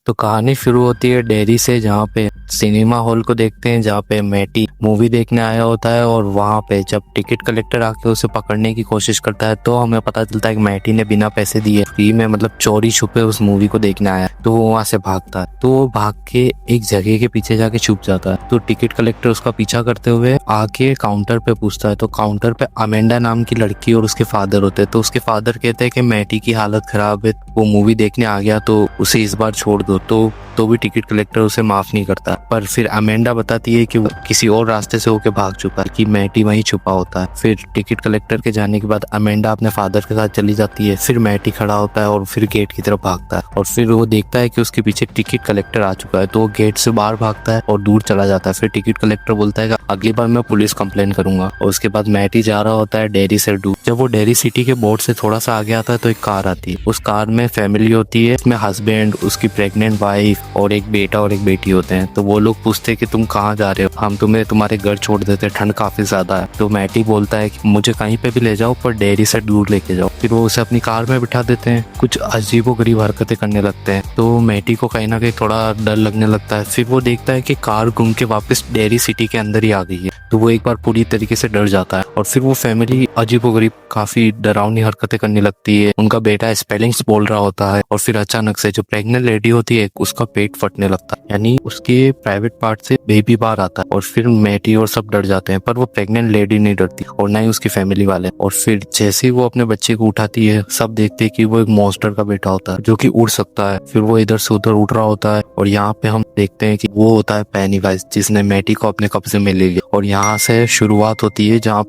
तो कहानी शुरू होती है डेयरी से, जहाँ पे सिनेमा हॉल को देखते हैं, जहाँ पे मैटी मूवी देखने आया होता है। और वहाँ पे जब टिकट कलेक्टर आके उसे पकड़ने की कोशिश करता है तो हमें पता चलता है कि मैटी ने बिना पैसे दिए फ्री में, मतलब चोरी छुपे उस मूवी को देखने आया। तो वो वहाँ से भागता है, तो वो भाग के एक जगह के पीछे जाके छुप जाता है। तो टिकट कलेक्टर उसका पीछा करते हुए आके काउंटर पे पूछता है, तो काउंटर पे अमेंडा नाम की लड़की और उसके फादर होते हैं। तो उसके फादर कहते हैं कि मैटी की हालत खराब है, वो मूवी देखने आ गया तो उसे इस बार छोड़ दो। तो भी टिकट कलेक्टर उसे माफ नहीं करता। पर फिर अमेंडा बताती है कि वो किसी और रास्ते से होके भाग चुका है, कि मैटी वहीं छुपा होता है। फिर टिकट कलेक्टर के जाने के बाद अमेंडा अपने फादर के साथ चली जाती है। फिर मैटी खड़ा होता है और फिर गेट की तरफ भागता है, और फिर वो देखता है कि उसके पीछे टिकट कलेक्टर आ चुका है। तो वो गेट से बाहर भागता है और दूर चला जाता है। फिर टिकट कलेक्टर बोलता है कि अगली बार मैं पुलिस कंप्लेन करूंगा। और उसके बाद मैटी जा रहा होता है डेयरी से दूर। जब वो डेयरी सिटी के बोर्ड से थोड़ा सा आगे आता है तो एक कार आती है। उस कार में फैमिली होती है, इसमें हस्बैंड, उसकी प्रेग्नेंट वाइफ और एक बेटा और एक बेटी होते हैं। तो वो लोग पूछते हैं कि तुम कहाँ जा रहे हो, हम तुम्हें तुम्हारे घर छोड़ देते हैं, ठंड काफी ज्यादा है। तो मैटी बोलता है कि मुझे कहीं पे भी ले जाओ पर डेयरी से दूर लेके जाओ। फिर वो उसे अपनी कार में बिठा देते हैं, कुछ अजीबोगरीब हरकतें करने लगते हैं। तो मैटी को कहीं ना कहीं थोड़ा डर लगने लगता है। फिर वो देखता है कि कार घूम के वापस डेयरी सिटी के अंदर ही आ गई है। तो वो एक बार पूरी तरीके से डर जाता है, और फिर वो फैमिली अजीबोगरीब काफी डरावनी हरकतें करने लगती है। उनका बेटा स्पेलिंग्स बोल रहा होता है, और फिर अचानक से जो प्रेग्नेंट लेडी होती है उसका पेट फटने लगता है, यानी उसके प्राइवेट पार्ट से बेबी बाहर आता है। और फिर मैटी और सब डर जाते हैं, पर वो प्रेग्नेंट लेडी नहीं डरती और ना ही उसकी फैमिली वाले। और फिर जैसे ही वो अपने बच्चे को उठाती है, सब देखते हैं कि वो एक मॉन्स्टर का बेटा होता है जो कि उड़ सकता है। फिर वो इधर से उधर उड़ रहा होता है, और यहाँ पे हम देखते हैं कि वो होता है पेनीवाइज, जिसने मैटी को अपने कब्जे में ले लिया। और यहाँ से शुरुआत होती है, जहाँ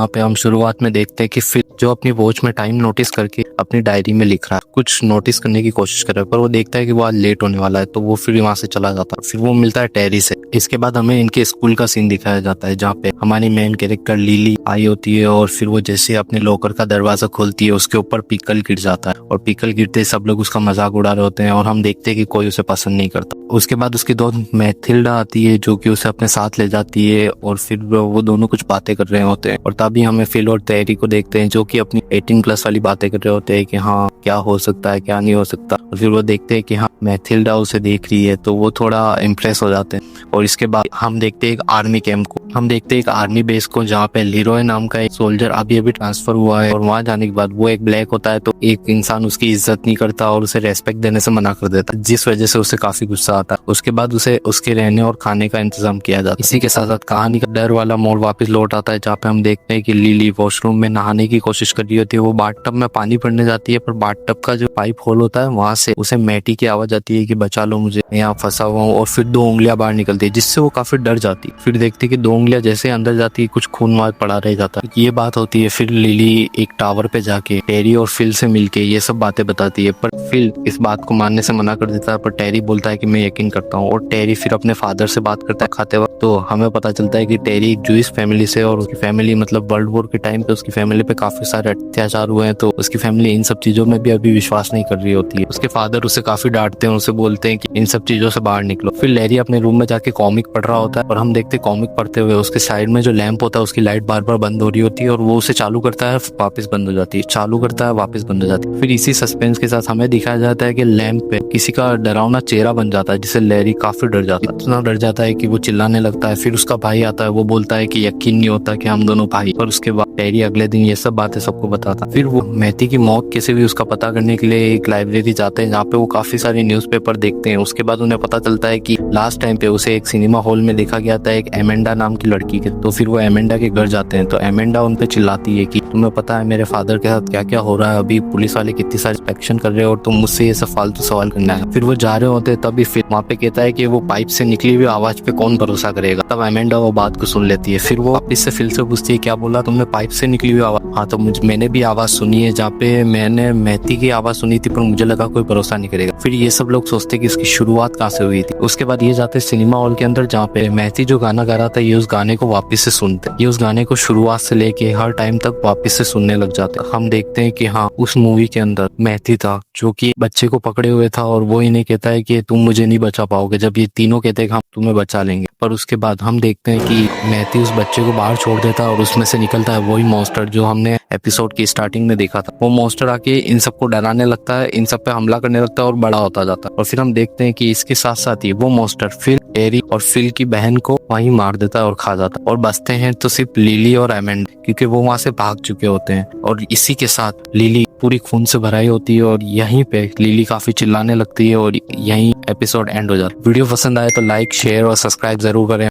पे हम शुरुआत में देखते हैं कि फिर जो अपनी वॉच में टाइम नोटिस करके अपनी डायरी में लिख रहा है, कुछ नोटिस करने की कोशिश कर रहा है, पर वो देखता है कि वो आज लेट होने वाला है। तो वो फिर वहां से चला जाता है। फिर वो मिलता है टेरी से। इसके बाद हमें इनके स्कूल का सीन दिखाया जाता है, जहाँ पे हमारी मेन कैरेक्टर लिली आई होती है, और फिर वो जैसे अपने लॉकर का दरवाजा खोलती है उसके ऊपर पिकल गिर जाता है, और पिकल गिरते सब लोग उसका मजाक उड़ा रहे होते हैं, और हम देखते हैं कि कोई उसे पसंद नहीं करता। उसके बाद उसकी दोस्त मैथिल्डा आती है जो कि उसे अपने साथ ले जाती है, और फिर वो दोनों कुछ बातें कर रहे होते हैं। और तभी हमें फिल और टेरी को देखते हैं जो कि अपनी 18+ वाली बातें कर रहे होते हैं कि हाँ क्या हो सकता है क्या नहीं हो सकता। और फिर वो देखते हैं कि हाँ मैथिल्डा उसे देख रही है, तो वो थोड़ा इम्प्रेस हो जाते हैं। और इसके बाद हम देखते हैं एक आर्मी कैंप को, हम देखते हैं एक आर्मी बेस को, जहाँ पे लीरोय नाम का एक सोल्जर अभी ट्रांसफर हुआ है। और वहां जाने के बाद वो एक ब्लैक होता है, तो एक इंसान उसकी इज्जत नहीं करता और उसे रेस्पेक्ट देने से मना कर देता है, जिस वजह से उसे काफी गुस्सा आता है। उसके बाद उसे उसके रहने और खाने का इंतजाम किया जाता है। इसी के साथ साथ कहानी का डर वाला मोड़ वापस लौट आता है, जहाँ पे हम देखते हैं कि लिली वॉशरूम में नहाने की कोशिश कर रही होती है। वो बाथटब में पानी भरने जाती है, पर बाथटब का जो पाइप होल होता है वहां से उसे मैटी की आवाज आती है कि बचा लो मुझे, मैं यहाँ फंसा हुआ हूँ। और फिर 2 उंगलियां बाहर निकलती है, जिससे वो काफी डर जाती है। फिर देखते कि 2 उंगलियां जैसे अंदर जाती है कुछ खून वहां पड़ा रह जाता है। ये बात होती है। फिर लिली एक टावर पे जाके टेरी और फिल से मिलके ये सब बातें बताती है, पर फिल इस बात को मानने से मना कर देता है। पर टेरी बोलता है कि मैं यकीन करता हूँ। और टेरी फिर अपने फादर से बात करता है खाते वक्त। तो हमें पता चलता है कि टेरी एक जूइश फैमिली से, और उसकी फैमिली मतलब वर्ल्ड वॉर के टाइम पे उसकी फैमिली पे काफी सारे अत्याचार हुए हैं। तो उसकी फैमिली इन सब चीजों में भी अभी विश्वास नहीं कर रही होती है। उसके फादर उसे काफी डांटते हैं, उसे बोलते हैं कि इन सब चीजों से बाहर निकलो। फिर लैरी अपने रूम में जाके कॉमिक पढ़ रहा होता है, और हम देखते कॉमिक पढ़ते हुए उसके साइड में जो लैंप होता है उसकी लाइट बार बार बंद हो रही होती है, और वो उसे चालू करता है वापस बंद हो जाती है, चालू करता है वापस बंद हो जाती है। फिर इसी सस्पेंस के साथ हमें दिखाया जाता है कि लैंप पे किसी का डरावना चेहरा बन जाता है, जिससे लैरी काफी डर जाता है। इतना डर जाता है कि वो चिल्लाने लगता है। फिर उसका भाई आता है, वो बोलता है कि यकीन नहीं होता कि हम दोनों भाई। और उसके बाद टेरी अगले दिन ये सब बातें सबको बताता। फिर वो मैथी की मौत कैसे भी उसका पता करने के लिए एक लाइब्रेरी जाते हैं, जहाँ पे वो काफी सारे न्यूज़पेपर देखते हैं। उसके बाद उन्हें पता चलता है कि लास्ट टाइम पे उसे एक सिनेमा हॉल में देखा गया था एक एमेंडा नाम की लड़की के। तो फिर वो एमेंडा के घर जाते हैं, तो एमेंडा उन पे चिल्लाती है कि तुम्हें पता है मेरे फादर के साथ क्या क्या हो रहा है, अभी पुलिस वाले कितनी सारी इंस्पेक्शन कर रहे हो और तुम मुझसे ये सब फालतू सवाल करना है। फिर वो जा रहे होते हैं, तभी फिर वहाँ पे कहता है कि वो पाइप से निकली हुई आवाज पे कौन भरोसा करेगा। तब एमेंडा वो बात को सुन लेती है। फिर वो वापिस से फिल से पूछती है क्या बोला तुमने, पाइप से निकली हुई आवाज? हाँ, तो मैंने भी आवाज सुनी है, जहाँ पे मैंने मैथी की आवाज सुनी थी, पर मुझे लगा कोई भरोसा नहीं करेगा। फिर ये सब लोग सोचते कि इसकी शुरुआत कहाँ से हुई थी। उसके बाद ये जाते सिनेमा हॉल के अंदर, जहाँ पे मैथी जो गाना गा रहा था ये उस गाने को वापस से सुनते। ये उस गाने को शुरुआत से लेके हर टाइम तक वापस से सुनने लग जाते। हम देखते हैं कि हाँ उस मूवी के अंदर मैथी था जो कि बच्चे को पकड़े हुए था, और वो इन्हें कहता है कि तुम मुझे नहीं बचा पाओगे, जब ये तीनों कहते हैं कि हम तुम्हें बचा लेंगे। पर उसके बाद हम देखते हैं कि मैथी उस बच्चे को बाहर छोड़ देता है, और उसमें से निकलता है वो वही मॉन्स्टर जो हमने एपिसोड की स्टार्टिंग में देखा था। वो मॉन्स्टर आके इन सबको डराने लगता है, इन सब पे हमला करने लगता है और बड़ा होता जाता है। और फिर हम देखते हैं कि इसके साथ साथ ही वो मॉन्स्टर फिर एरी और फिल की बहन को वहीं मार देता है और खा जाता है। और बचते हैं तो सिर्फ लिली और एमेंड, क्योंकि वो वहां से भाग चुके होते हैं। और इसी के साथ लिली पूरी खून से भराई होती है और यहीं पे लिली काफी चिल्लाने लगती है और यहीं एपिसोड एंड हो जाता है। वीडियो पसंद आए तो लाइक, शेयर और सब्सक्राइब जरूर करें।